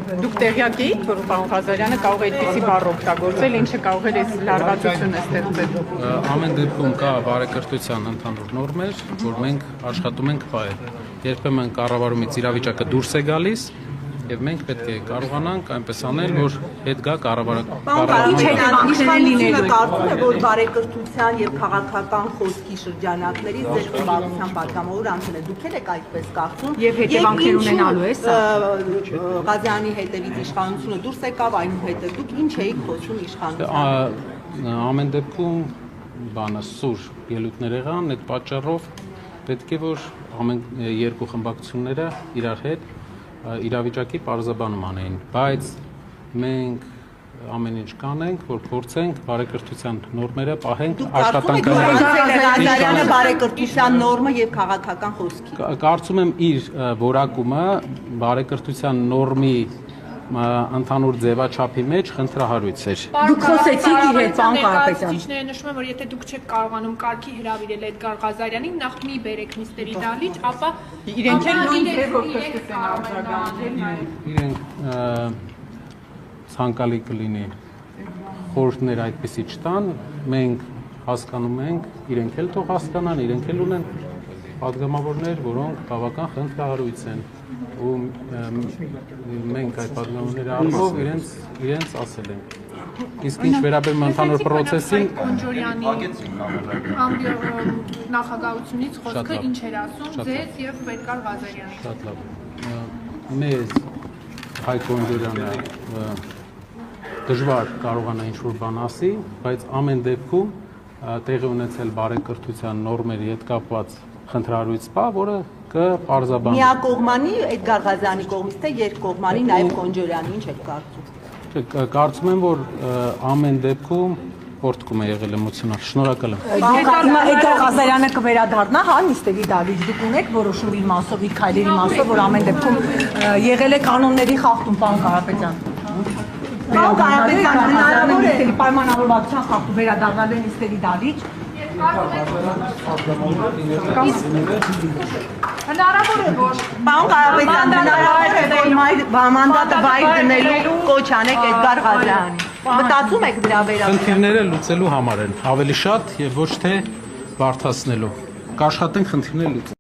Դուք տեղյակ էիք, որ պարոն Ղազարյանը կարող է այդպիսի բառ օգտագործել, ինչը կարող է այս լարվածությունը ստեղծել։ Ամեն դեպքում կա բարեկրթության ընդհանուր նորմեր, որ մենք աշխատում ենք պահել։ Երբեմն կառավարումից իրավիճակը դուրս է գալիս, եւ մենք պետք է կարողանանք այնպես անել, որ հետ գա Իշխանությունը կարծում է, որ բարեկրթության եւ քաղաքական խոսքի շրջանակների ձեր խմբակցության պատգամավոր անձն է։ Դուք եք այդպես կարծում եւ հետևանքներ ունենալու է սա։ Ղազարյանի հետևից իշխանությունը դուրս եկավ, այնուհետեւ դուք ինչ էիք խոսում իշխանության։ Ամեն դեպքում բանը սուր ելույթներ եղան, այդ պատճառով պետք է որ ամեն երկու խմբակցությունները իրար հետ իրավիճակի պարզաբանում անեին, բայց մենք ամեն ինչ կանենք, որ փորձենք բարեկրթության նորմերը պահենք աշխատանքային բարեկրթության նորմը եւ քաղաքական խոսքի։ Կարծում եմ իր որակումը բարեկրթության նորմի ընդհանուր ձևաչափի մեջ խնդրահարույց էր։ Դուք խոսեցիք իր հետ, պարոն Կարապետյան։ Քիչները նշում են, որ եթե դուք չեք կարողանում կարգի հրավիրել Էդգար Ղազարյանին, նախ մի բերեք նիստերի դահլիճ, ապա իրենք էլ նույն ձևով կսկսեն արձագանքել։ Իրենք ցանկալի կլինի խորհուրդներ այդպեսի չտան, մենք հասկանում ենք, իրենք էլ թող հասկանան, իրենք էլ ունեն պատգամավորներ, որոնք բավական խնդրահարույց են ու մենք այդ պատգամավորների առումով իրենց ասել ենք։ Իսկ ինչ վերաբերում ընդհանուր պրոցեսին Քոնջորյանի նախագահությունից խոսքը ինչ էր ասում ձեզ եւ Էդգար Ղազարյանի։ Շատ լավ։ Մեզ Հայ Քոնջորյանը դժվար կարողանա ինչ-որ բան ասի, բայց ամեն դեպքում տեղի ունեցել բարեկրթության նորմերի հետ կապված խնդրահարույց բա, որը կպարզաբանի։ Միակողմանի Էդգար Ղազարյանի կողմից թե երկկողմանի նաև Քոնջորյանի, ինչ եք կարծում։ Կարծում եմ, որ ամեն դեպքում պորտկում է եղել էմոցիոնալ։ Շնորհակալ եմ։ Էդգար Ղազարյանը կվերադառնա, հա, նիստերի դահլիճ դուք ունեք որոշում իր մասով, իր քայլերի մասով, որ ամեն դեպքում եղել է կանոնների խախտում, պարոն Կարապետյան։ Պարոն Կարապետյան, հնարավոր է պայմանավորվածության խախտում վերադառնալ են նիստերի դահլիճ։ Հնարավոր է որ Պարոն Կարապետյան, հնարավոր է որ մանդատը վայր դնելու կոչ անեք Էդգար Ղազարյանին։ Մտածում եք դրա վերաբերյալ։ Խնդիրները լուծելու համար են, ավելի շատ եւ ոչ թե բարդացնելու։ Կաշխատենք խնդիրները լուծել։